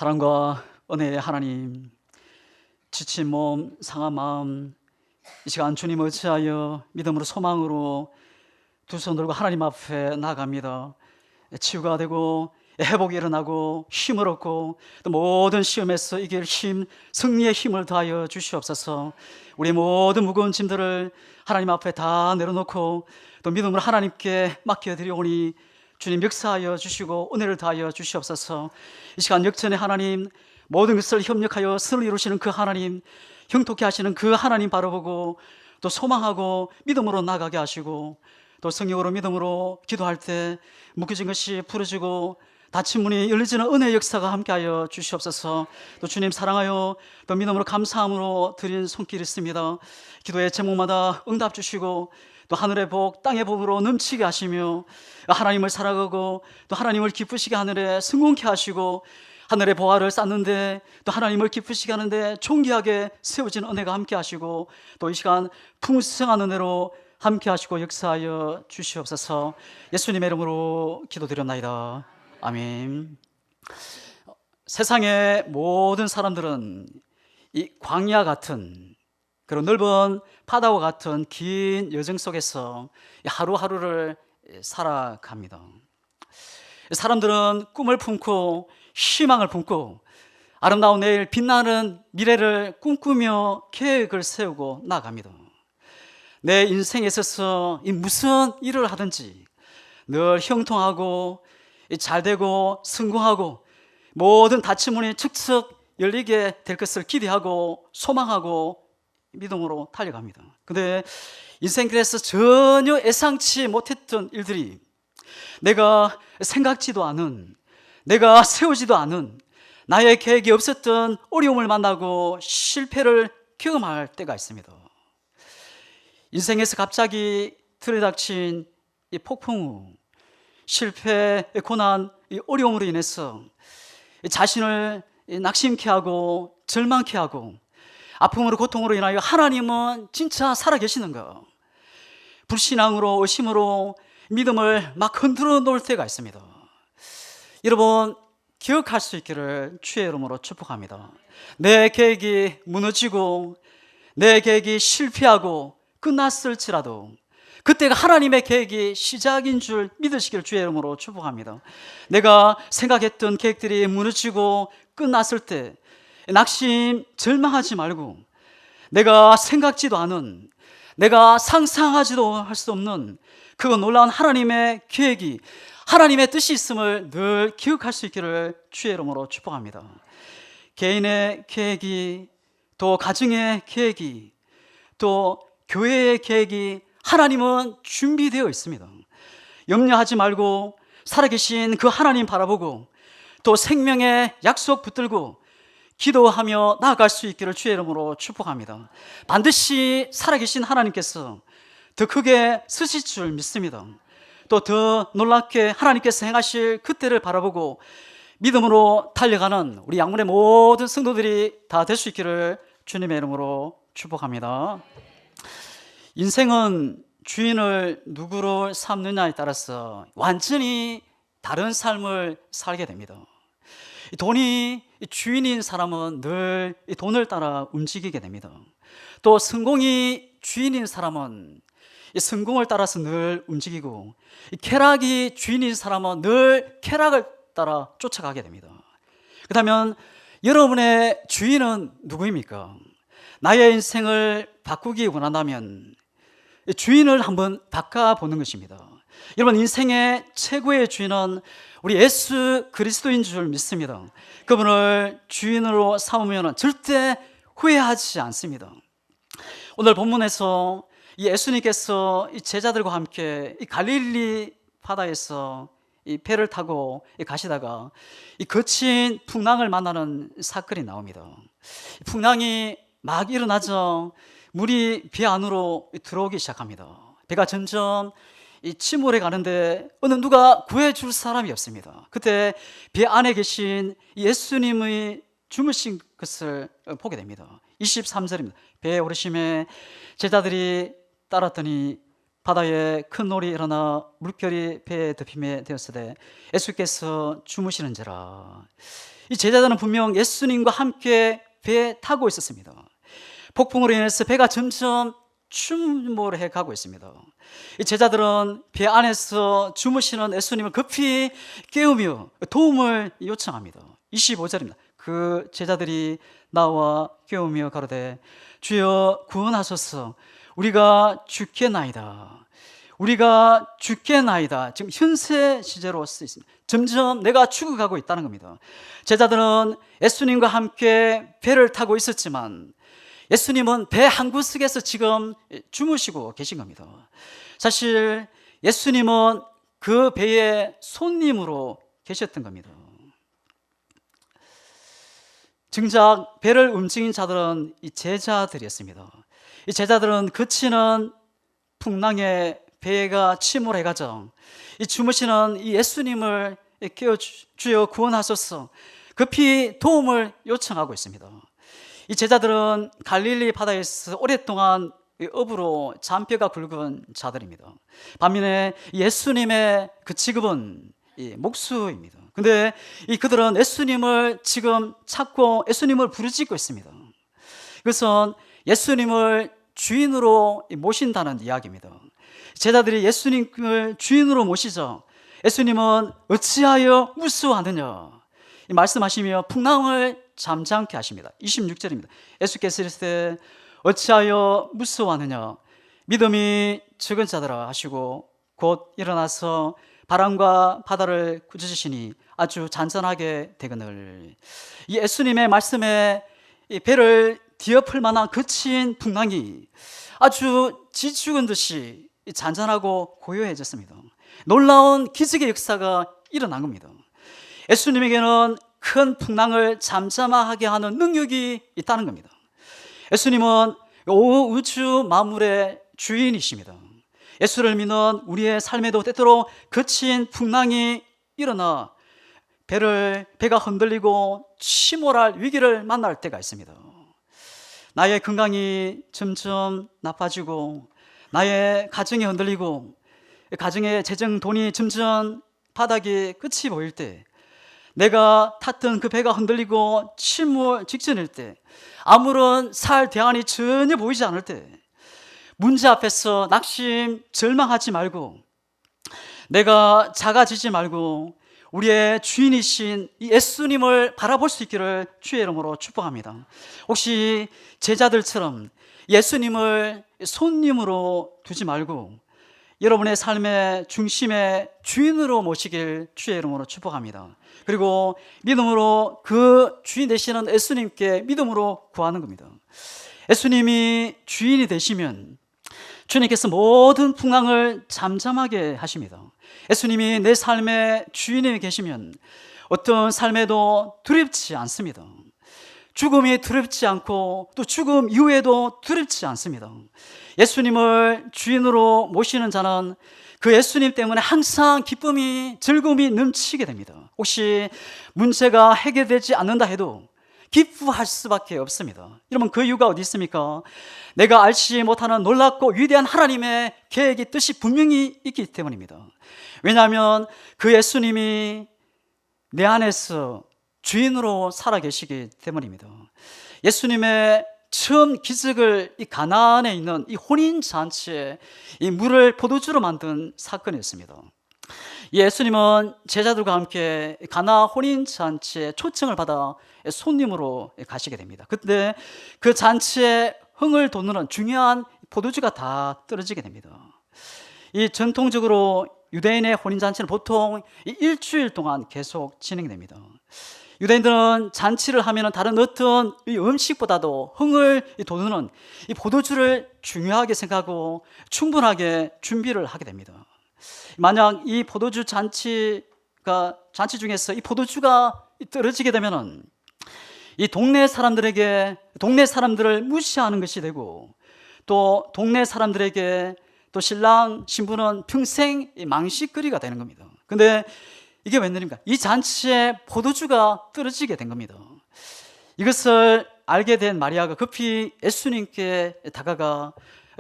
사랑과 은혜의 하나님, 지친 몸, 상한 마음, 이 시간 주님 어찌하여 믿음으로 소망으로 두 손 들고 하나님 앞에 나갑니다. 치유가 되고 회복이 일어나고 힘을 얻고 또 모든 시험에서 이길 힘, 승리의 힘을 더하여 주시옵소서. 우리 모든 무거운 짐들을 하나님 앞에 다 내려놓고 또 믿음으로 하나님께 맡겨드리오니 주님 역사하여 주시고 은혜를 더하여 주시옵소서. 이 시간 역전의 하나님, 모든 것을 협력하여 선을 이루시는 그 하나님, 형통케 하시는 그 하나님 바라보고 또 소망하고 믿음으로 나가게 하시고 또 성령으로 믿음으로 기도할 때 묶여진 것이 풀어지고 닫힌 문이 열리지는 은혜의 역사가 함께하여 주시옵소서. 또 주님 사랑하여 또 믿음으로 감사함으로 드린 손길 있습니다. 기도의 제목마다 응답 주시고 또 하늘의 복, 땅의 복으로 넘치게 하시며 하나님을 살아가고 또 하나님을 기쁘시게 하늘에 승공케 하시고 하늘의 보화를 쌓는데 또 하나님을 기쁘시게 하는데 존귀하게 세워진 은혜가 함께 하시고 또 이 시간 풍성한 은혜로 함께 하시고 역사하여 주시옵소서. 예수님의 이름으로 기도드렸나이다. 아멘. 세상의 모든 사람들은 이 광야 같은 그리고 넓은 바다와 같은 긴 여정 속에서 하루하루를 살아갑니다. 사람들은 꿈을 품고 희망을 품고 아름다운 내일, 빛나는 미래를 꿈꾸며 계획을 세우고 나갑니다. 내 인생에 있어서 무슨 일을 하든지 늘 형통하고 잘되고 성공하고 모든 닫힌 문이 척척 열리게 될 것을 기대하고 소망하고 믿음으로 달려갑니다. 근데 인생길에서 전혀 예상치 못했던 일들이 내가 생각지도 않은, 내가 세우지도 않은, 나의 계획이 없었던 어려움을 만나고 실패를 경험할 때가 있습니다. 인생에서 갑자기 들이닥친 이 폭풍우, 실패, 고난, 이 어려움으로 인해서 자신을 낙심케 하고 절망케 하고 아픔으로 고통으로 인하여 하나님은 진짜 살아계시는가? 불신앙으로 의심으로 믿음을 막 흔들어 놓을 때가 있습니다. 여러분 기억할 수 있기를 주의 이름으로 축복합니다. 내 계획이 무너지고 내 계획이 실패하고 끝났을지라도 그때가 하나님의 계획이 시작인 줄 믿으시길 주의 이름으로 축복합니다. 내가 생각했던 계획들이 무너지고 끝났을 때 낙심, 절망하지 말고 내가 생각지도 않은, 내가 상상하지도 할 수 없는 그 놀라운 하나님의 계획이, 하나님의 뜻이 있음을 늘 기억할 수 있기를 주의 이름으로 축복합니다. 개인의 계획이, 또 가정의 계획이, 또 교회의 계획이 하나님은 준비되어 있습니다. 염려하지 말고 살아계신 그 하나님 바라보고 또 생명의 약속 붙들고 기도하며 나아갈 수 있기를 주의 이름으로 축복합니다. 반드시 살아계신 하나님께서 더 크게 쓰실 줄 믿습니다. 또 더 놀랍게 하나님께서 행하실 그때를 바라보고 믿음으로 달려가는 우리 양문의 모든 성도들이 다 될 수 있기를 주님의 이름으로 축복합니다. 인생은 주인을 누구로 삼느냐에 따라서 완전히 다른 삶을 살게 됩니다. 돈이 주인인 사람은 늘 돈을 따라 움직이게 됩니다. 또 성공이 주인인 사람은 성공을 따라서 늘 움직이고 쾌락이 주인인 사람은 늘 쾌락을 따라 쫓아가게 됩니다. 그렇다면 여러분의 주인은 누구입니까? 나의 인생을 바꾸기 원한다면 주인을 한번 바꿔보는 것입니다. 여러분 인생의 최고의 주인은 우리 예수 그리스도인 줄 믿습니다. 그분을 주인으로 삼으면 절대 후회하지 않습니다. 오늘 본문에서 이 예수님께서 이 제자들과 함께 이 갈릴리 바다에서 이 배를 타고 가시다가 이 거친 풍랑을 만나는 사건이 나옵니다. 풍랑이 막 일어나죠. 물이 배 안으로 들어오기 시작합니다. 배가 점점 이 침몰해 가는데 어느 누가 구해줄 사람이 없습니다. 그때 배 안에 계신 예수님의 주무신 것을 보게 됩니다. 23절입니다. 배에 오르심에 제자들이 따랐더니 바다에 큰 놀이 일어나 물결이 배에 덮임에 되었으되 예수께서 주무시는지라. 이 제자들은 분명 예수님과 함께 배에 타고 있었습니다. 폭풍으로 인해서 배가 점점 침몰해 가고 있습니다. 이 제자들은 배 안에서 주무시는 예수님을 급히 깨우며 도움을 요청합니다. 25절입니다. 그 제자들이 나와 깨우며 가로되 주여 구원하소서, 우리가 죽겠나이다. 우리가 죽겠나이다. 지금 현세 시제로 쓰여 있습니다. 점점 내가 죽어가고 있다는 겁니다. 제자들은 예수님과 함께 배를 타고 있었지만 예수님은 배 한 구석에서 지금 주무시고 계신 겁니다. 사실 예수님은 그 배의 손님으로 계셨던 겁니다. 정작 배를 움직인 자들은 이 제자들이었습니다. 이 제자들은 그치는 풍랑에 배가 침몰해가죠. 이 주무시는 이 예수님을 깨워 주여 구원하소서 급히 도움을 요청하고 있습니다. 이 제자들은 갈릴리 바다에서 오랫동안 업으로 잔뼈가 굵은 자들입니다. 반면에 예수님의 그 직업은 목수입니다. 근데 그들은 예수님을 지금 찾고 예수님을 부르짖고 있습니다. 그것은 예수님을 주인으로 모신다는 이야기입니다. 제자들이 예수님을 주인으로 모시죠. 예수님은 어찌하여 무수하느냐 말씀하시며 풍랑을 잠잠케 하십니다. 26절입니다. 예수께서 이르시되 어찌하여 무서워하느냐 믿음이 적은 자들아 하시고 곧 일어나서 바람과 바다를 꾸짖으시니 아주 잔잔하게 되거늘. 이 예수님의 말씀에 이 배를 뒤엎을 만한 거친 풍랑이 아주 지죽은 듯이 잔잔하고 고요해졌습니다. 놀라운 기적의 역사가 일어난 겁니다. 예수님에게는 큰 풍랑을 잠잠하게 하는 능력이 있다는 겁니다. 예수님은 온 우주 만물의 주인이십니다. 예수를 믿는 우리의 삶에도 때때로 거친 풍랑이 일어나 배가 흔들리고 침몰할 위기를 만날 때가 있습니다. 나의 건강이 점점 나빠지고 나의 가정이 흔들리고 가정의 재정 돈이 점점 바닥이 끝이 보일 때, 내가 탔던 그 배가 흔들리고 침몰 직전일 때, 아무런 살 대안이 전혀 보이지 않을 때, 문제 앞에서 낙심, 절망하지 말고 내가 작아지지 말고 우리의 주인이신 이 예수님을 바라볼 수 있기를 주의 이름으로 축복합니다. 혹시 제자들처럼 예수님을 손님으로 두지 말고 여러분의 삶의 중심의 주인으로 모시길 주의 이름으로 축복합니다. 그리고 믿음으로 그 주인 되시는 예수님께 믿음으로 구하는 겁니다. 예수님이 주인이 되시면 주님께서 모든 풍랑을 잠잠하게 하십니다. 예수님이 내 삶의 주인이 계시면 어떤 삶에도 두렵지 않습니다. 죽음이 두렵지 않고 또 죽음 이후에도 두렵지 않습니다. 예수님을 주인으로 모시는 자는 그 예수님 때문에 항상 기쁨이, 즐거움이 넘치게 됩니다. 혹시 문제가 해결되지 않는다 해도 기뻐할 수밖에 없습니다. 여러분, 그 이유가 어디 있습니까? 내가 알지 못하는 놀랍고 위대한 하나님의 계획이, 뜻이 분명히 있기 때문입니다. 왜냐하면 그 예수님이 내 안에서 주인으로 살아계시기 때문입니다. 예수님의 처음 기적을 이 가나안에 있는 이 혼인잔치에 이 물을 포도주로 만든 사건이었습니다. 예수님은 제자들과 함께 가나 혼인잔치에 초청을 받아 손님으로 가시게 됩니다. 그때 그 잔치에 흥을 돋우는 중요한 포도주가 다 떨어지게 됩니다. 이 전통적으로 유대인의 혼인잔치는 보통 일주일 동안 계속 진행됩니다. 유대인들은 잔치를 하면 다른 어떤 이 음식보다도 흥을 돋우는 이 포도주를 중요하게 생각하고 충분하게 준비를 하게 됩니다. 만약 이 포도주 잔치 중에서 이 포도주가 떨어지게 되면은 이 동네 사람들을 무시하는 것이 되고, 또 동네 사람들에게 또 신랑 신부는 평생 망신거리가 되는 겁니다. 근데 이게 웬일입니까? 이 잔치에 포도주가 떨어지게 된 겁니다. 이것을 알게 된 마리아가 급히 예수님께 다가가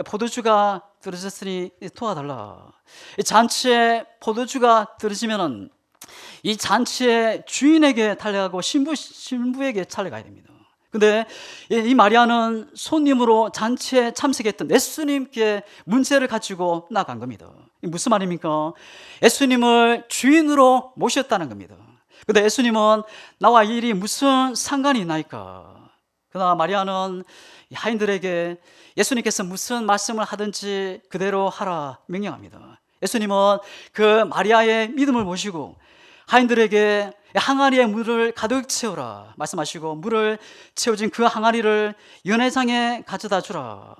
포도주가 떨어졌으니 도와달라. 이 잔치에 포도주가 떨어지면은 이 잔치의 주인에게 달려가고 신부에게 달려가야 됩니다. 근데 이 마리아는 손님으로 잔치에 참석했던 예수님께 문제를 가지고 나간 겁니다. 무슨 말입니까? 예수님을 주인으로 모셨다는 겁니다. 근데 예수님은 나와 이 일이 무슨 상관이 있나이까? 그러나 마리아는 하인들에게 예수님께서 무슨 말씀을 하든지 그대로 하라 명령합니다. 예수님은 그 마리아의 믿음을 보시고 하인들에게 항아리에 물을 가득 채우라 말씀하시고 물을 채워진 그 항아리를 연회장에 가져다 주라.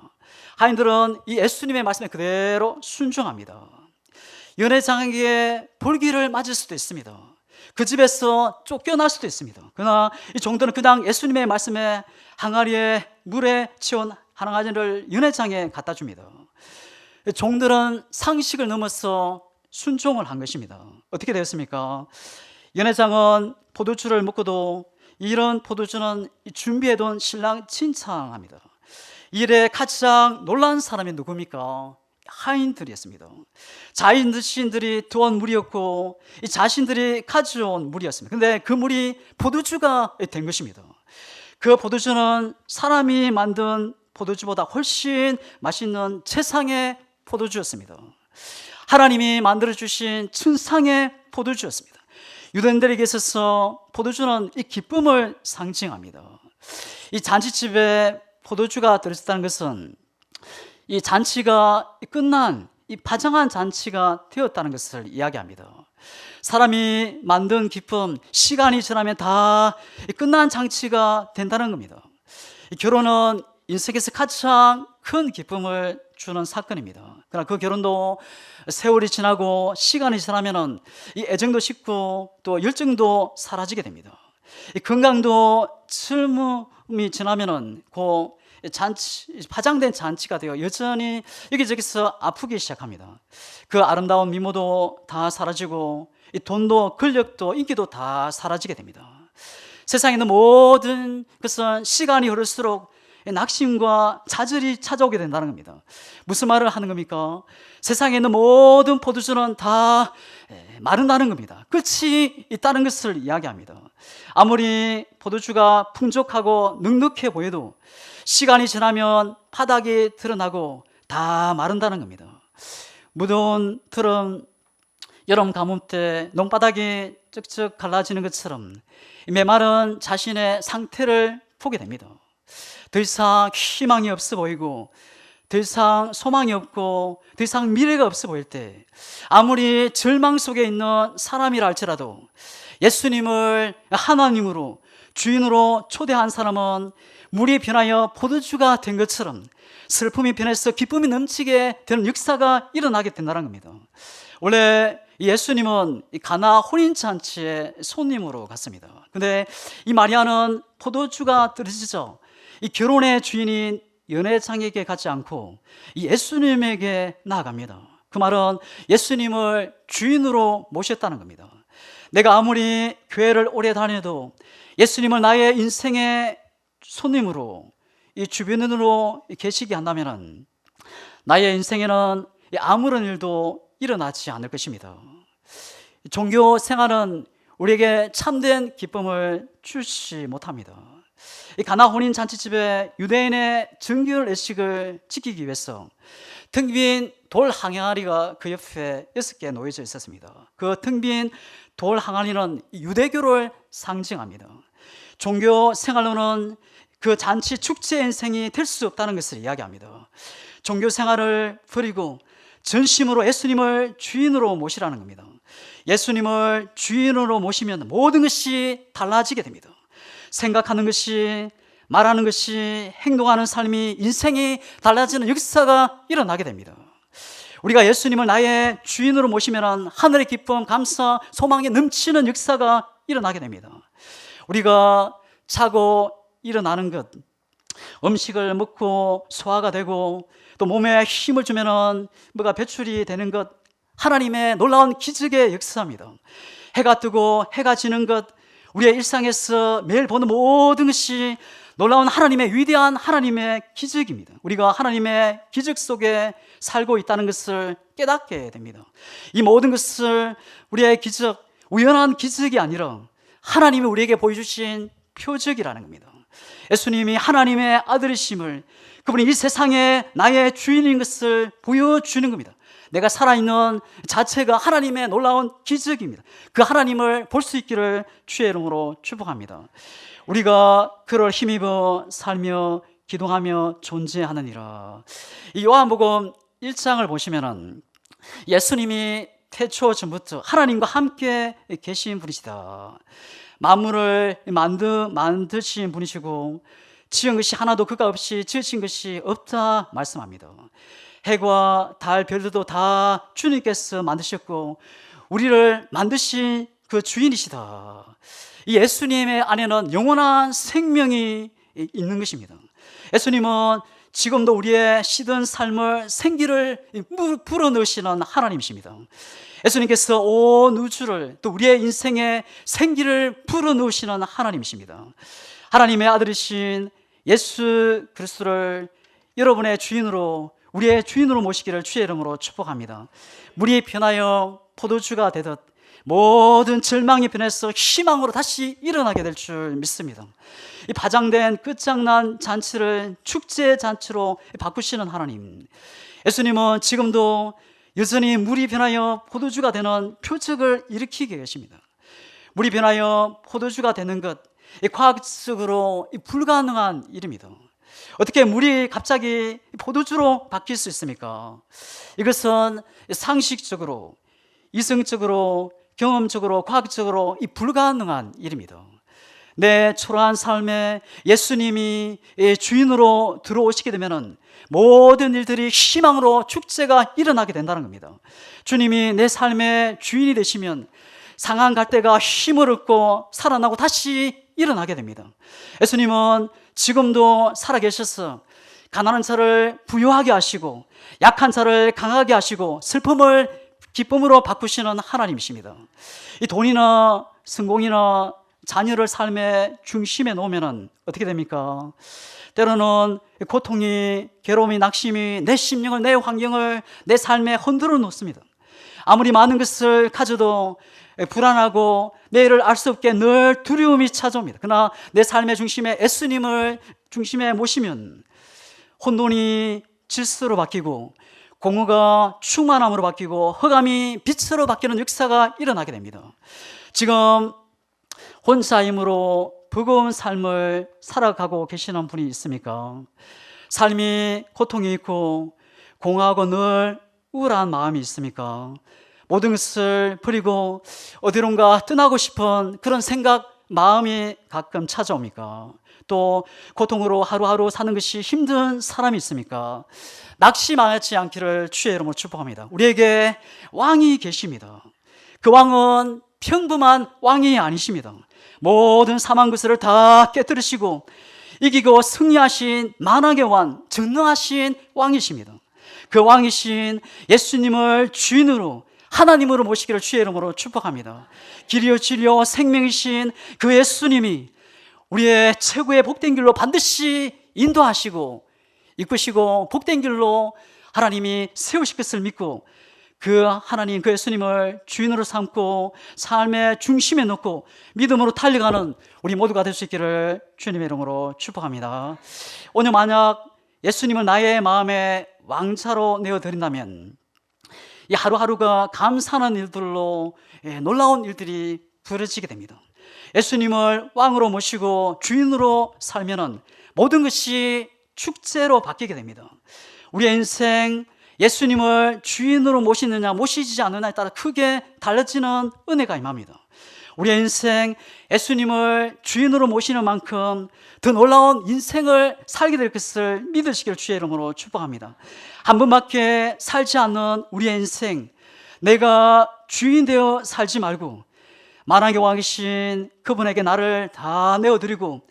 하인들은 이 예수님의 말씀에 그대로 순종합니다. 연회장에게 불기를 맞을 수도 있습니다. 그 집에서 쫓겨날 수도 있습니다. 그러나 이 종들은 그냥 예수님의 말씀에 항아리에 물에 채운 항아리를 연회장에 갖다 줍니다. 종들은 상식을 넘어서 순종을 한 것입니다. 어떻게 되었습니까? 연회장은 포도주를 먹고도 이런 포도주는 준비해둔 신랑 칭찬합니다. 이 일에 가장 놀란 사람이 누굽니까? 하인들이었습니다. 자신들이 두온 물이었고 이 자신들이 가져온 물이었습니다. 근데 그 물이 포도주가 된 것입니다. 그 포도주는 사람이 만든 포도주보다 훨씬 맛있는 최상의 포도주였습니다. 하나님이 만들어주신 천상의 포도주였습니다. 유대인들에게 있어서 포도주는 이 기쁨을 상징합니다. 이 잔치집에 포도주가 들어있다는 것은 이 잔치가 끝난 이 파장한 잔치가 되었다는 것을 이야기합니다. 사람이 만든 기쁨, 시간이 지나면 다 끝난 잔치가 된다는 겁니다. 결혼은 인생에서 가장 큰 기쁨을 주는 사건입니다. 그러나 그 결혼도 세월이 지나고 시간이 지나면 이 애정도 식고 또 열정도 사라지게 됩니다. 이 건강도 젊음이 지나면 그 잔치, 파장된 잔치가 되어 여전히 여기저기서 아프기 시작합니다. 그 아름다운 미모도 다 사라지고 이 돈도 권력도 인기도 다 사라지게 됩니다. 세상에 있는 모든 것은 시간이 흐를수록 낙심과 좌절이 찾아오게 된다는 겁니다. 무슨 말을 하는 겁니까? 세상에 있는 모든 포도주는 다 마른다는 겁니다. 끝이 있다는 것을 이야기합니다. 아무리 포도주가 풍족하고 눅눅해 보여도 시간이 지나면 바닥이 드러나고 다 마른다는 겁니다. 무더운 들은 여름 가뭄 때 논바닥이 쩍쩍 갈라지는 것처럼 메마른 자신의 상태를 보게 됩니다. 더 이상 희망이 없어 보이고 더 이상 소망이 없고 더 이상 미래가 없어 보일 때 아무리 절망 속에 있는 사람이라 할지라도 예수님을 하나님으로 주인으로 초대한 사람은 물이 변하여 포도주가 된 것처럼 슬픔이 변해서 기쁨이 넘치게 되는 역사가 일어나게 된다는 겁니다. 원래 예수님은 가나 혼인잔치에 손님으로 갔습니다. 근데 이 마리아는 포도주가 떨어지죠. 이 결혼의 주인인 연회장에게 가지 않고 이 예수님에게 나아갑니다. 그 말은 예수님을 주인으로 모셨다는 겁니다. 내가 아무리 교회를 오래 다녀도 예수님을 나의 인생의 손님으로 이 주변으로 계시게 한다면 나의 인생에는 아무런 일도 일어나지 않을 것입니다. 종교 생활은 우리에게 참된 기쁨을 주지 못합니다. 이 가나 혼인 잔치집에 유대인의 정결 의식을 지키기 위해서 텅 빈 돌 항아리가 그 옆에 6개 놓여져 있었습니다. 그 텅 빈 돌 항아리는 유대교를 상징합니다. 종교 생활로는 그 잔치 축제 인생이 될 수 없다는 것을 이야기합니다. 종교 생활을 버리고 전심으로 예수님을 주인으로 모시라는 겁니다. 예수님을 주인으로 모시면 모든 것이 달라지게 됩니다. 생각하는 것이, 말하는 것이, 행동하는 삶이, 인생이 달라지는 역사가 일어나게 됩니다. 우리가 예수님을 나의 주인으로 모시면 하늘의 기쁨, 감사, 소망이 넘치는 역사가 일어나게 됩니다. 우리가 자고 일어나는 것, 음식을 먹고 소화가 되고 또 몸에 힘을 주면 뭐가 배출이 되는 것, 하나님의 놀라운 기적의 역사입니다. 해가 뜨고 해가 지는 것, 우리의 일상에서 매일 보는 모든 것이 놀라운 하나님의 위대한 하나님의 기적입니다. 우리가 하나님의 기적 속에 살고 있다는 것을 깨닫게 됩니다. 이 모든 것을 우리의 기적, 우연한 기적이 아니라 하나님이 우리에게 보여주신 표적이라는 겁니다. 예수님이 하나님의 아들이심을, 그분이 이 세상에 나의 주인인 것을 보여주는 겁니다. 내가 살아있는 자체가 하나님의 놀라운 기적입니다. 그 하나님을 볼 수 있기를 주의 이름으로 축복합니다. 우리가 그를 힘입어 살며 기도하며 존재하느니라. 이 요한복음 1장을 보시면은 예수님이 태초 전부터 하나님과 함께 계신 분이시다. 만물을 만드신 분이시고 지은 것이 하나도 그가 없이 지으신 것이 없다 말씀합니다. 해와 달, 별들도 다 주님께서 만드셨고 우리를 만드신 그 주인이시다. 이 예수님의 안에는 영원한 생명이 있는 것입니다. 예수님은 지금도 우리의 시든 삶을 생기를 불어넣으시는 하나님이십니다. 예수님께서 온 우주를, 또 우리의 인생에 생기를 불어넣으시는 하나님이십니다. 하나님의 아들이신 예수 그리스도를 여러분의 주인으로, 우리의 주인으로 모시기를 주의 이름으로 축복합니다. 물이 변하여 포도주가 되듯 모든 절망이 변해서 희망으로 다시 일어나게 될 줄 믿습니다. 이 파장된 끝장난 잔치를 축제 잔치로 바꾸시는 하나님, 예수님은 지금도 여전히 물이 변하여 포도주가 되는 표적을 일으키게 계십니다. 물이 변하여 포도주가 되는 것, 과학적으로 불가능한 일입니다. 어떻게 물이 갑자기 포도주로 바뀔 수 있습니까? 이것은 상식적으로, 이성적으로, 경험적으로, 과학적으로 불가능한 일입니다. 내 초라한 삶에 예수님이 주인으로 들어오시게 되면 모든 일들이 희망으로 축제가 일어나게 된다는 겁니다. 주님이 내 삶의 주인이 되시면 상한 갈대가 힘을 얻고 살아나고 다시 일어나게 됩니다. 예수님은 지금도 살아계셔서 가난한 자를 부유하게 하시고 약한 자를 강하게 하시고 슬픔을 기쁨으로 바꾸시는 하나님이십니다. 이 돈이나 성공이나 자녀를 삶의 중심에 놓으면 어떻게 됩니까? 때로는 고통이, 괴로움이, 낙심이 내 심령을, 내 환경을, 내 삶에 흔들어 놓습니다. 아무리 많은 것을 가져도 불안하고 내일을 알 수 없게 늘 두려움이 찾아옵니다. 그러나 내 삶의 중심에 예수님을 중심에 모시면 혼돈이 질서로 바뀌고 공허가 충만함으로 바뀌고 흑암이 빛으로 바뀌는 역사가 일어나게 됩니다. 지금 혼자 힘으로 버거운 삶을 살아가고 계시는 분이 있습니까? 삶이 고통이 있고 공허하고 늘 우울한 마음이 있습니까? 모든 것을 버리고 어디론가 떠나고 싶은 그런 생각, 마음이 가끔 찾아옵니까? 또 고통으로 하루하루 사는 것이 힘든 사람이 있습니까? 낙심하지 않기를 주의 이름으로 축복합니다. 우리에게 왕이 계십니다. 그 왕은 평범한 왕이 아니십니다. 모든 사망 구슬을 다 깨뜨리시고 이기고 승리하신 만왕의 왕, 전능하신 왕이십니다. 그 왕이신 예수님을 주인으로, 하나님으로 모시기를 주의 이름으로 축복합니다. 길이요 진리요 생명이신 그 예수님이 우리의 최고의 복된 길로 반드시 인도하시고 이끄시고 복된 길로 하나님이 세우실 것을 믿고 그 하나님, 그 예수님을 주인으로 삼고 삶의 중심에 놓고 믿음으로 달려가는 우리 모두가 될 수 있기를 주님의 이름으로 축복합니다. 오늘 만약 예수님을 나의 마음의 왕자로 내어드린다면 이 하루하루가 감사하는 일들로 놀라운 일들이 벌어지게 됩니다. 예수님을 왕으로 모시고 주인으로 살면은 모든 것이 축제로 바뀌게 됩니다. 우리의 인생 예수님을 주인으로 모시느냐 모시지 않느냐에 따라 크게 달라지는 은혜가 임합니다. 우리의 인생 예수님을 주인으로 모시는 만큼 더 놀라운 인생을 살게 될 것을 믿으시기를 주의 이름으로 축복합니다. 한 번밖에 살지 않는 우리의 인생, 내가 주인 되어 살지 말고 만왕의 왕이신 그분에게 나를 다 내어드리고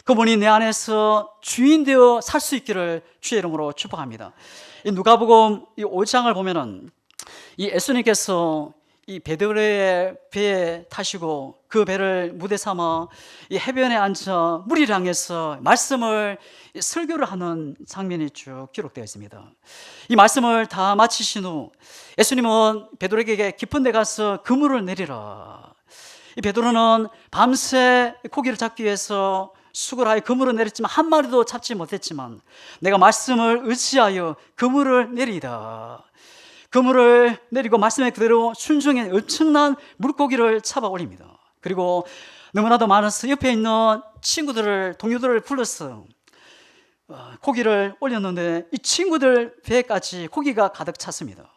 그분이 내 안에서 주인 되어 살 수 있기를 주의 이름으로 축복합니다. 이 누가복음 이 5장을 보면은 이 예수님께서 이 베드로의 배에 타시고 그 배를 무대 삼아 이 해변에 앉아 무리를 향해서 말씀을 설교를 하는 장면이 쭉 기록되어 있습니다. 이 말씀을 다 마치신 후 예수님은 베드로에게 깊은 데 가서 그물을 내리라. 이 베드로는 밤새 고기를 잡기 위해서 수고를 하여 그물을 내렸지만 한 마리도 잡지 못했지만 내가 말씀을 의지하여 그물을 내리다. 그물을 내리고 말씀에 그대로 순종해 엄청난 물고기를 잡아 올립니다. 그리고 너무나도 많아서 옆에 있는 친구들을, 동료들을 불러서 고기를 올렸는데 이 친구들 배까지 고기가 가득 찼습니다.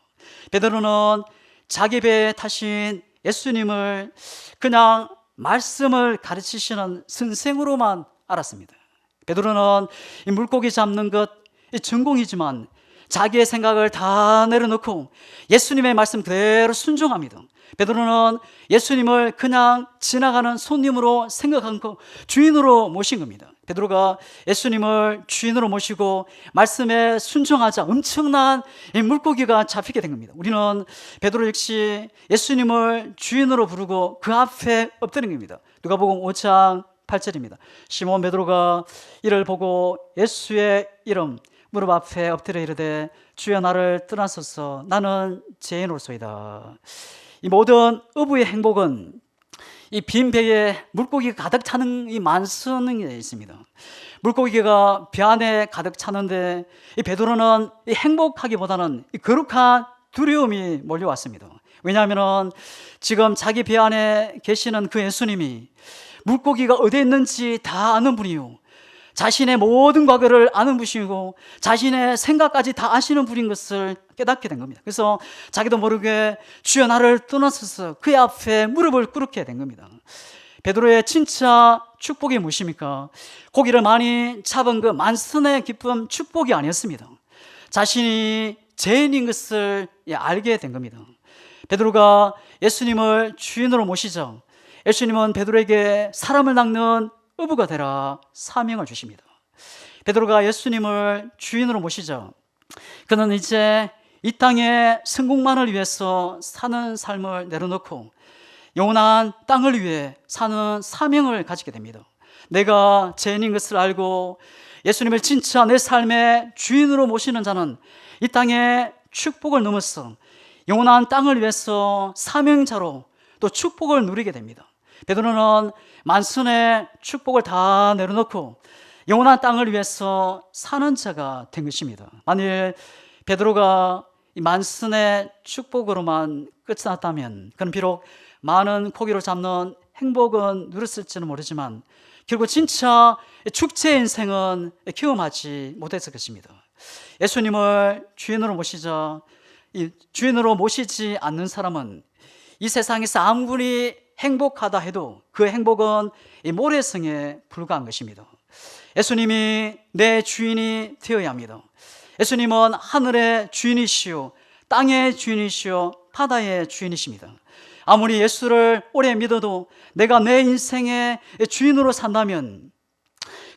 베드로는 자기 배에 타신 예수님을 그냥 말씀을 가르치시는 선생으로만 알았습니다. 베드로는 이 물고기 잡는 것 전공이지만 자기의 생각을 다 내려놓고 예수님의 말씀 그대로 순종합니다. 베드로는 예수님을 그냥 지나가는 손님으로 생각하고 주인으로 모신 겁니다. 베드로가 예수님을 주인으로 모시고 말씀에 순종하자 엄청난 물고기가 잡히게 된 겁니다. 우리는 베드로 역시 예수님을 주인으로 부르고 그 앞에 엎드린 겁니다. 누가복음 5장 8절입니다. 시몬 베드로가 이를 보고 예수의 이름 무릎 앞에 엎드려 이르되 주여 나를 떠나소서 나는 죄인으로소이다. 이 모든 어부의 행복은 이 빈 배에 물고기가 가득 차는 이 만선에 있습니다. 물고기가 배 안에 가득 차는데 이 베드로는 이 행복하기보다는 이 거룩한 두려움이 몰려왔습니다. 왜냐하면 지금 자기 배 안에 계시는 그 예수님이 물고기가 어디에 있는지 다 아는 분이요, 자신의 모든 과거를 아는 분이고 자신의 생각까지 다 아시는 분인 것을 깨닫게 된 겁니다. 그래서 자기도 모르게 주여 나를 떠나소서 그의 앞에 무릎을 꿇게 된 겁니다. 베드로의 진짜 축복이 무엇입니까? 고기를 많이 잡은 그 만선의 기쁨, 축복이 아니었습니다. 자신이 죄인인 것을 알게 된 겁니다. 베드로가 예수님을 주인으로 모시죠. 예수님은 베드로에게 사람을 낚는 어부가 되라 사명을 주십니다. 베드로가 예수님을 주인으로 모시죠. 그는 이제 이 땅의 성공만을 위해서 사는 삶을 내려놓고 영원한 땅을 위해 사는 사명을 가지게 됩니다. 내가 죄인인 것을 알고 예수님을 진짜 내 삶의 주인으로 모시는 자는 이 땅의 축복을 넘어서 영원한 땅을 위해서 사명자로 또 축복을 누리게 됩니다. 베드로는 만선의 축복을 다 내려놓고 영원한 땅을 위해서 사는 자가 된 것입니다. 만일 베드로가 이 만선의 축복으로만 끝이 났다면 그는 비록 많은 고기를 잡는 행복은 누렸을지는 모르지만 결국 진짜 축제의 인생은 경험하지 못했을 것입니다. 예수님을 주인으로 모시자 이 주인으로 모시지 않는 사람은 이 세상에서 아무리 행복하다 해도 그 행복은 이 모래성에 불과한 것입니다. 예수님이 내 주인이 되어야 합니다. 예수님은 하늘의 주인이시오, 땅의 주인이시오, 바다의 주인이십니다. 아무리 예수를 오래 믿어도 내가 내 인생의 주인으로 산다면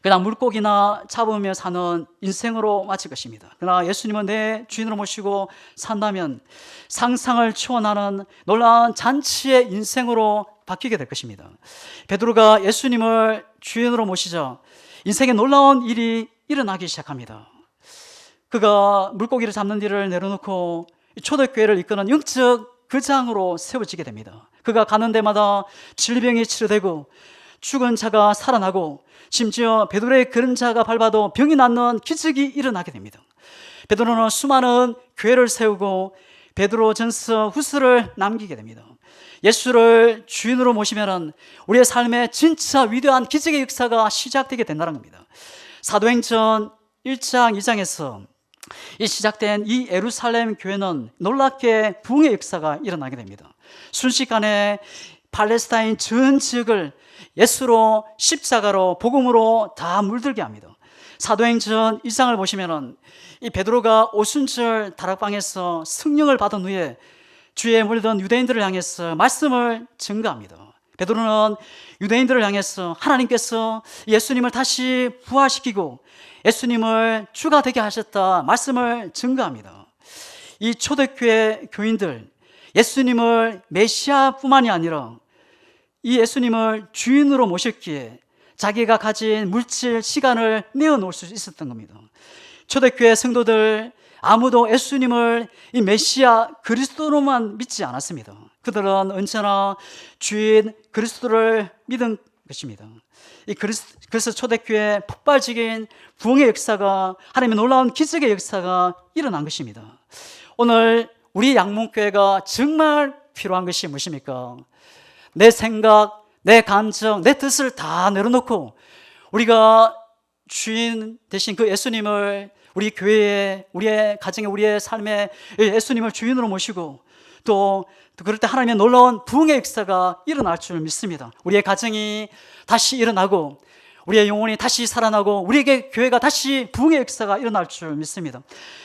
그냥 물고기나 잡으며 사는 인생으로 마칠 것입니다. 그러나 예수님은 내 주인으로 모시고 산다면 상상을 초월하는 놀라운 잔치의 인생으로 바뀌게 될 것입니다. 베드로가 예수님을 주인으로 모시자 인생에 놀라운 일이 일어나기 시작합니다. 그가 물고기를 잡는 일을 내려놓고 초대교회를 이끄는 영적 거장으로 세워지게 됩니다. 그가 가는 데마다 질병이 치료되고 죽은 자가 살아나고 심지어 베드로의 그림자가 밟아도 병이 낫는 기적이 일어나게 됩니다. 베드로는 수많은 교회를 세우고 베드로전서 후서를 남기게 됩니다. 예수를 주인으로 모시면 우리의 삶에 진짜 위대한 기적의 역사가 시작되게 된다는 겁니다. 사도행전 1장 2장에서 이 시작된 이 예루살렘 교회는 놀랍게 부흥의 역사가 일어나게 됩니다. 순식간에 팔레스타인 전 지역을 예수로 십자가로 복음으로 다 물들게 합니다. 사도행전 1장을 보시면은 이 베드로가 오순절 다락방에서 성령을 받은 후에 주위에 몰려든 유대인들을 향해서 말씀을 증거합니다. 베드로는 유대인들을 향해서 하나님께서 예수님을 다시 부활시키고 예수님을 주가 되게 하셨다 말씀을 증거합니다. 이 초대교회 교인들, 예수님을 메시아뿐만이 아니라 이 예수님을 주인으로 모셨기에 자기가 가진 물질, 시간을 내어놓을 수 있었던 겁니다. 초대교회 성도들 아무도 예수님을 이 메시아 그리스도로만 믿지 않았습니다. 그들은 언제나 주인 그리스도를 믿은 것입니다. 그래서 초대교회 폭발적인 부흥의 역사가, 하나님의 놀라운 기적의 역사가 일어난 것입니다. 오늘 우리 양문교회가 정말 필요한 것이 무엇입니까? 내 생각, 내 감정, 내 뜻을 다 내려놓고 우리가 주인 대신 그 예수님을 우리 교회에, 우리의 가정에, 우리의 삶에 예수님을 주인으로 모시고 또 그럴 때 하나님의 놀라운 부흥의 역사가 일어날 줄 믿습니다. 우리의 가정이 다시 일어나고 우리의 영혼이 다시 살아나고 우리에게 교회가 다시 부흥의 역사가 일어날 줄 믿습니다.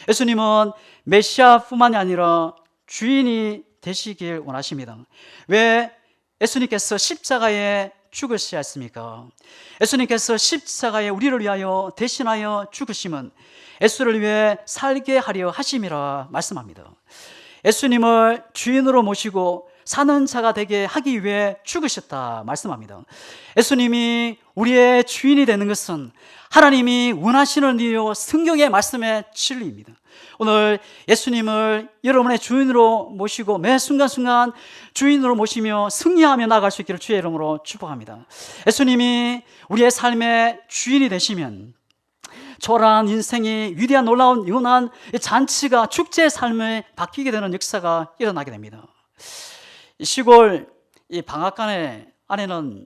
예수님은 메시아뿐만이 아니라 주인이 되시길 원하십니다. 왜 예수님께서 십자가에 죽으셔야 했습니까? 예수님께서 십자가에 우리를 위하여 대신하여 죽으심은 예수를 위해 살게 하려 하심이라 말씀합니다. 예수님을 주인으로 모시고 사는 자가 되게 하기 위해 죽으셨다 말씀합니다. 예수님이 우리의 주인이 되는 것은 하나님이 원하시는 일이요 성경의 말씀의 진리입니다. 오늘 예수님을 여러분의 주인으로 모시고 매 순간순간 주인으로 모시며 승리하며 나아갈 수 있기를 주의 이름으로 축복합니다. 예수님이 우리의 삶의 주인이 되시면 초라한 인생이 위대한 놀라운 영원한 잔치가 축제의 삶에 바뀌게 되는 역사가 일어나게 됩니다. 시골 이 방앗간 안에는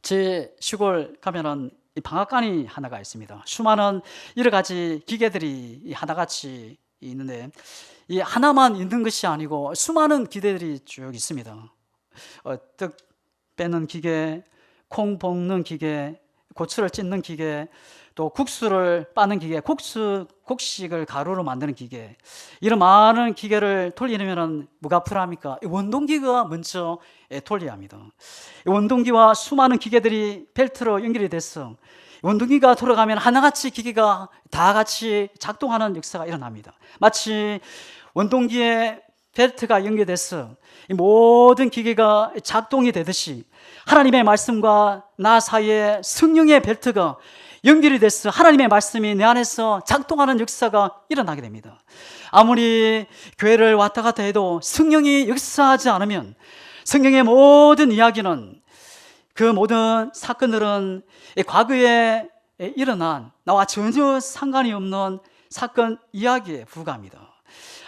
제 시골 가면은 이 방앗간이 하나가 있습니다. 수많은 여러 가지 기계들이 하나같이 있는데 이 하나만 있는 것이 아니고 수많은 기계들이 쭉 있습니다. 떡 빼는 기계, 콩 볶는 기계, 고추를 찢는 기계, 또 국수를 빠는 기계, 곡식을 가루로 만드는 기계, 이런 많은 기계를 돌리려면 뭐가 필요합니까? 원동기가 먼저 돌려야 합니다. 원동기와 수많은 기계들이 벨트로 연결이 돼서 원동기가 돌아가면 하나같이 기계가 다 같이 작동하는 역사가 일어납니다. 마치 원동기에 벨트가 연결돼서 이 모든 기계가 작동이 되듯이 하나님의 말씀과 나 사이에 성령의 벨트가 연결이 돼서 하나님의 말씀이 내 안에서 작동하는 역사가 일어나게 됩니다. 아무리 교회를 왔다 갔다 해도 성령이 역사하지 않으면 성경의 모든 이야기는, 그 모든 사건들은 과거에 일어난 나와 전혀 상관이 없는 사건 이야기에 불과합니다.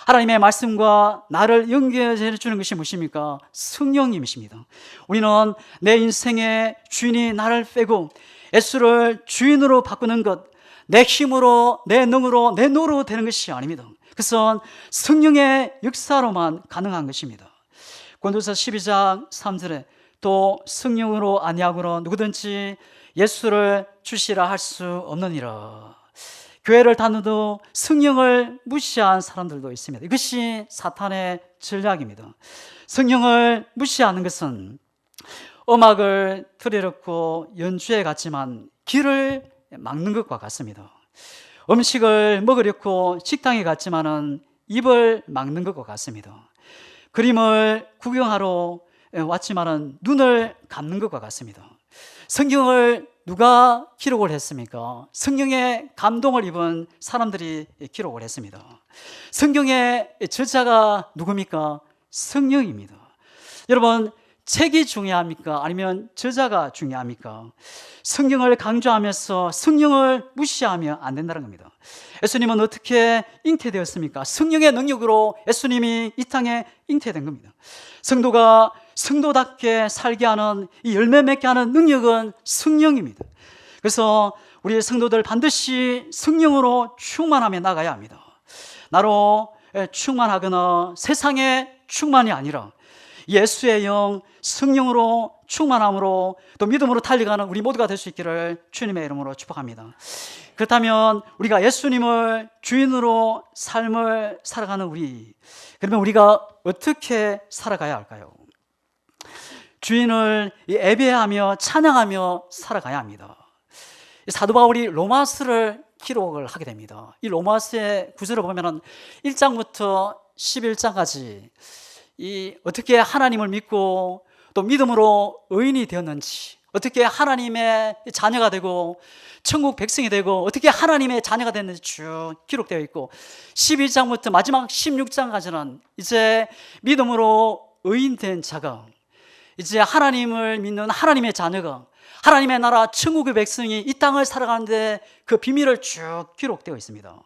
하나님의 말씀과 나를 연결해 주는 것이 무엇입니까? 성령님이십니다. 우리는 내 인생의 주인이 나를 빼고 예수를 주인으로 바꾸는 것, 내 힘으로, 내 능으로, 내 노로 되는 것이 아닙니다. 그것은 성령의 역사로만 가능한 것입니다. 고린도서 12장 3절에 또 성령으로 아니하고는 누구든지 예수를 주시라 할 수 없느니라. 교회를 다녀도 성령을 무시한 사람들도 있습니다. 이것이 사탄의 전략입니다. 성령을 무시하는 것은 음악을 들여놓고 연주해 갔지만 길을 막는 것과 같습니다. 음식을 먹으려고 식당에 갔지만은 입을 막는 것과 같습니다. 그림을 구경하러 왔지만은 눈을 감는 것과 같습니다. 성경을 누가 기록을 했습니까? 성경의 감동을 입은 사람들이 기록을 했습니다. 성경의 저자가 누굽니까? 성령입니다. 여러분, 책이 중요합니까? 아니면 저자가 중요합니까? 성경을 강조하면서 성령을 무시하면 안 된다는 겁니다. 예수님은 어떻게 잉태되었습니까? 성령의 능력으로 예수님이 이 땅에 잉태된 겁니다. 성도가 성도답게 살게 하는, 이 열매 맺게 하는 능력은 성령입니다. 그래서 우리 성도들 반드시 성령으로 충만하며 나가야 합니다. 나로 충만하거나 세상의 충만이 아니라 예수의 영, 성령으로 충만함으로 또 믿음으로 달려가는 우리 모두가 될 수 있기를 주님의 이름으로 축복합니다. 그렇다면 우리가 예수님을 주인으로 삶을 살아가는 우리, 그러면 우리가 어떻게 살아가야 할까요? 주인을 예배하며 찬양하며 살아가야 합니다. 사도 바울이 로마서를 기록을 하게 됩니다. 이 로마서의 구절을 보면 1장부터 11장까지 어떻게 하나님을 믿고 또 믿음으로 의인이 되었는지, 어떻게 하나님의 자녀가 되고 천국 백성이 되고 어떻게 하나님의 자녀가 됐는지 쭉 기록되어 있고, 12장부터 마지막 16장까지는 이제 믿음으로 의인된 자가, 이제 하나님을 믿는 하나님의 자녀가, 하나님의 나라 천국의 백성이 이 땅을 살아가는데 그 비밀을 쭉 기록되어 있습니다.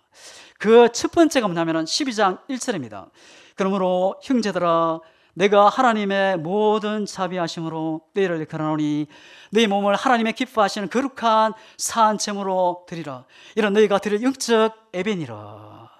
그 첫 번째가 뭐냐면 12장 1절입니다. 그러므로 형제들아, 내가 하나님의 모든 자비하심으로 너희를 일컬으노니 너희 몸을 하나님의 기뻐하시는 거룩한 사한제물로 드리라. 이런 너희가 드릴 영적 예배니라.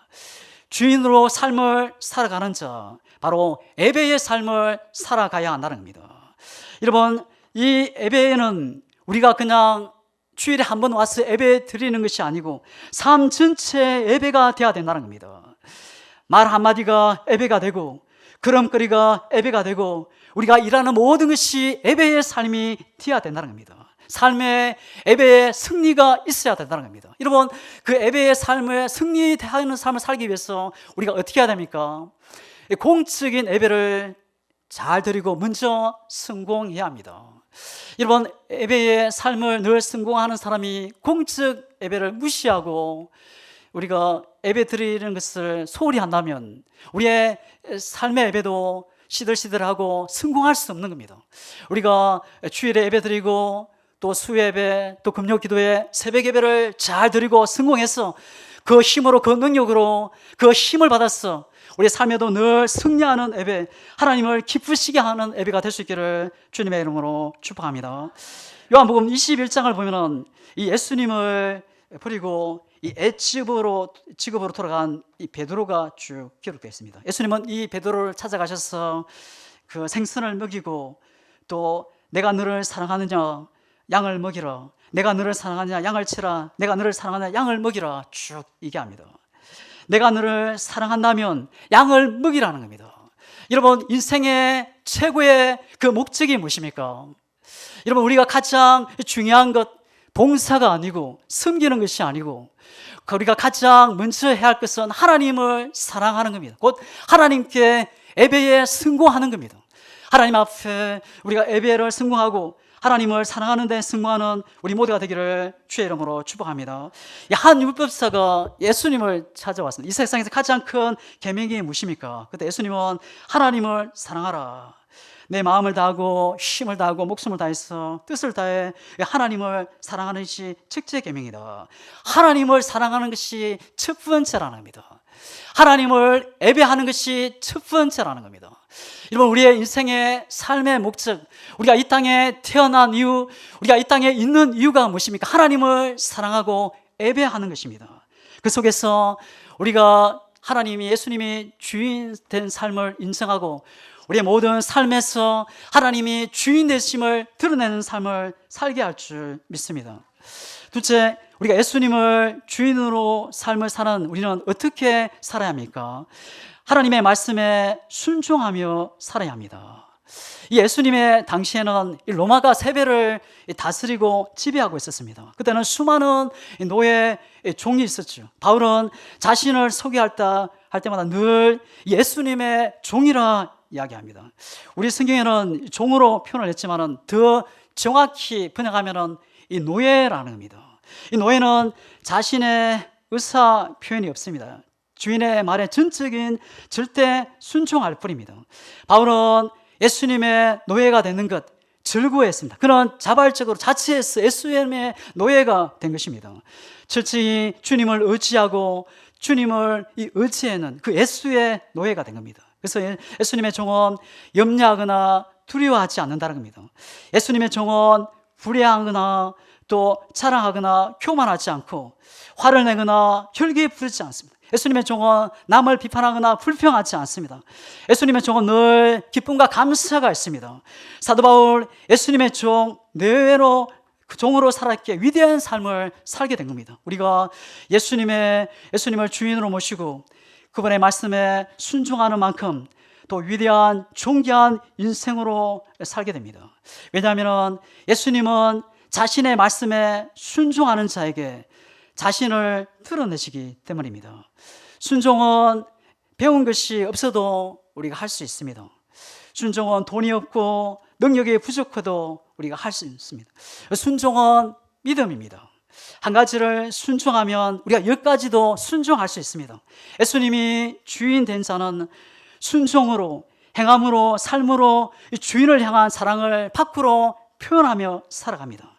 주인으로 삶을 살아가는 자, 바로 예배의 삶을 살아가야 한다는 겁니다. 여러분, 이 예배는 우리가 그냥 주일에 한 번 와서 예배 드리는 것이 아니고 삶 전체 예배가 되어야 된다는 겁니다. 말 한마디가 예배가 되고, 걸음걸이가 예배가 되고, 우리가 일하는 모든 것이 예배의 삶이 되어야 된다는 겁니다. 삶의 예배의 승리가 있어야 된다는 겁니다. 여러분, 그 예배의 삶을 승리하는 삶을 살기 위해서 우리가 어떻게 해야 됩니까? 공적인 예배를 잘 드리고 먼저 성공해야 합니다. 여러분, 예배의 삶을 늘 성공하는 사람이 공적 예배를 무시하고 우리가 예배 드리는 것을 소홀히 한다면 우리의 삶의 예배도 시들시들하고 성공할 수 없는 겁니다. 우리가 주일에 예배 드리고 또 수예배, 또 금요 기도회, 새벽 예배를 잘 드리고 성공해서 그 힘으로, 그 능력으로 그 힘을 받아서 우리 삶에도 늘 승리하는 예배, 하나님을 기쁘시게 하는 예배가 될 수 있기를 주님의 이름으로 축복합니다. 요한복음 21장을 보면은 이 예수님을 버리고 이 애굽으로 돌아간 이 베드로가 쭉 기록되어 있습니다. 예수님은 이 베드로를 찾아가셔서 그 생선을 먹이고, 또 내가 너를 사랑하느냐 양을 먹이라, 내가 너를 사랑하느냐 양을 치라, 내가 너를 사랑하느냐 양을 먹이라 쭉 얘기합니다. 내가 너를 사랑한다면 양을 먹이라는 겁니다. 여러분, 인생의 최고의 그 목적이 무엇입니까? 여러분, 우리가 가장 중요한 것, 봉사가 아니고 섬기는 것이 아니고 우리가 가장 먼저 해야 할 것은 하나님을 사랑하는 겁니다. 곧 하나님께 예배에 성공하는 겁니다. 하나님 앞에 우리가 예배를 성공하고 하나님을 사랑하는 데 성공하는 우리 모두가 되기를 주의 이름으로 축복합니다. 한 율법사가 예수님을 찾아왔습니다. 이 세상에서 가장 큰 계명이 무엇입니까? 그때 예수님은 하나님을 사랑하라, 내 마음을 다하고 힘을 다하고 목숨을 다해서 뜻을 다해 하나님을 사랑하는 것이 첫째 계명이다. 하나님을 사랑하는 것이 첫 번째라는 겁니다. 하나님을 예배하는 것이 첫 번째라는 겁니다. 여러분, 우리의 인생의 삶의 목적, 우리가 이 땅에 태어난 이유, 우리가 이 땅에 있는 이유가 무엇입니까? 하나님을 사랑하고 예배하는 것입니다. 그 속에서 우리가 하나님이, 예수님이 주인 된 삶을 인정하고 우리의 모든 삶에서 하나님이 주인 되심을 드러내는 삶을 살게 할 줄 믿습니다. 둘째, 우리가 예수님을 주인으로 삶을 사는 우리는 어떻게 살아야 합니까? 하나님의 말씀에 순종하며 살아야 합니다. 이 예수님의 당시에는 로마가 세배를 다스리고 지배하고 있었습니다. 그때는 수많은 노예 종이 있었죠. 바울은 자신을 소개할 때마다 늘 예수님의 종이라 이야기합니다. 우리 성경에는 종으로 표현을 했지만 더 정확히 번역하면 이 노예라는 겁니다. 이 노예는 자신의 의사 표현이 없습니다. 주인의 말에 전적인 절대 순종할 뿐입니다. 바울은 예수님의 노예가 되는 것 즐거워했습니다. 그는 자발적으로 자치해서 예수님의 노예가 된 것입니다. 철저히 주님을 의지하고 주님을 의지하는 그 예수의 노예가 된 겁니다. 그래서 예수님의 종은 염려하거나 두려워하지 않는다는 겁니다. 예수님의 종은 불의하거나 또 자랑하거나 교만하지 않고 화를 내거나 혈기 부르지 않습니다. 예수님의 종은 남을 비판하거나 불평하지 않습니다. 예수님의 종은 늘 기쁨과 감사가 있습니다. 사도 바울, 예수님의 종, 내외로 그 종으로 살았기에 위대한 삶을 살게 된 겁니다. 우리가 예수님을 주인으로 모시고 그분의 말씀에 순종하는 만큼 또 위대한 존귀한 인생으로 살게 됩니다. 왜냐하면 예수님은 자신의 말씀에 순종하는 자에게 자신을 드러내시기 때문입니다. 순종은 배운 것이 없어도 우리가 할 수 있습니다. 순종은 돈이 없고 능력이 부족해도 우리가 할 수 있습니다. 순종은 믿음입니다. 한 가지를 순종하면 우리가 10가지도 순종할 수 있습니다. 예수님이 주인 된 자는 순종으로, 행함으로, 삶으로 주인을 향한 사랑을 밖으로 표현하며 살아갑니다.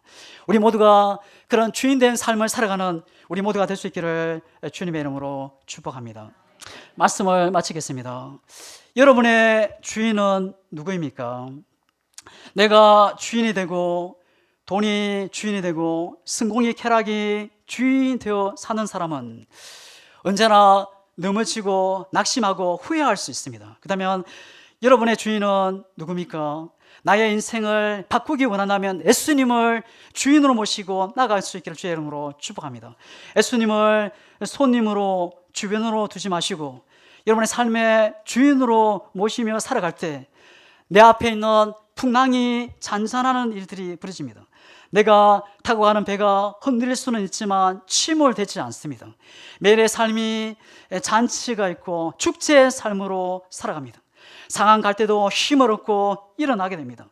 우리 모두가 그런 주인 된 삶을 살아가는 우리 모두가 될 수 있기를 주님의 이름으로 축복합니다. 말씀을 마치겠습니다. 여러분의 주인은 누구입니까? 내가 주인이 되고 돈이 주인이 되고 성공이 쾌락이 주인이 되어 사는 사람은 언제나 넘어지고 낙심하고 후회할 수 있습니다. 그렇다면 여러분의 주인은 누굽니까? 나의 인생을 바꾸기 원한다면 예수님을 주인으로 모시고 나아갈 수 있기를 주의 이름으로 축복합니다. 예수님을 손님으로 주변으로 두지 마시고 여러분의 삶의 주인으로 모시며 살아갈 때 내 앞에 있는 풍랑이 잔잔하는 일들이 벌어집니다. 내가 타고 가는 배가 흔들릴 수는 있지만 침몰되지 않습니다. 매일의 삶이 잔치가 있고 축제의 삶으로 살아갑니다. 상한 갈 때도 힘을 얻고 일어나게 됩니다.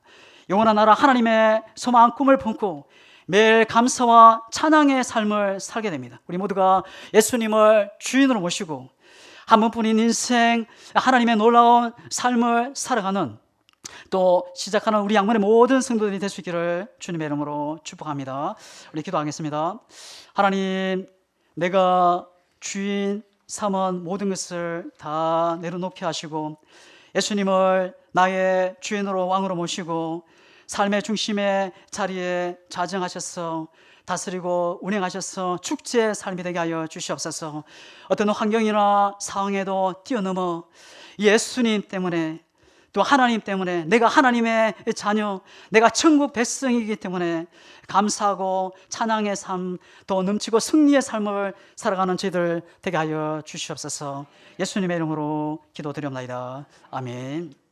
영원한 나라 하나님의 소망 꿈을 품고 매일 감사와 찬양의 삶을 살게 됩니다. 우리 모두가 예수님을 주인으로 모시고 한 번뿐인 인생 하나님의 놀라운 삶을 살아가는 또 시작하는 우리 양문의 모든 성도들이 될 수 있기를 주님의 이름으로 축복합니다. 우리 기도하겠습니다. 하나님, 내가 주인 삼은 모든 것을 다 내려놓게 하시고 예수님을 나의 주인으로 왕으로 모시고 삶의 중심의 자리에 자정하셔서 다스리고 운행하셔서 축제의 삶이 되게 하여 주시옵소서. 어떤 환경이나 상황에도 뛰어넘어 예수님 때문에 또 하나님 때문에 내가 하나님의 자녀, 내가 천국 백성이기 때문에 감사하고 찬양의 삶, 또 넘치고 승리의 삶을 살아가는 저희들 되게 하여 주시옵소서. 예수님의 이름으로 기도드립니다. 아멘.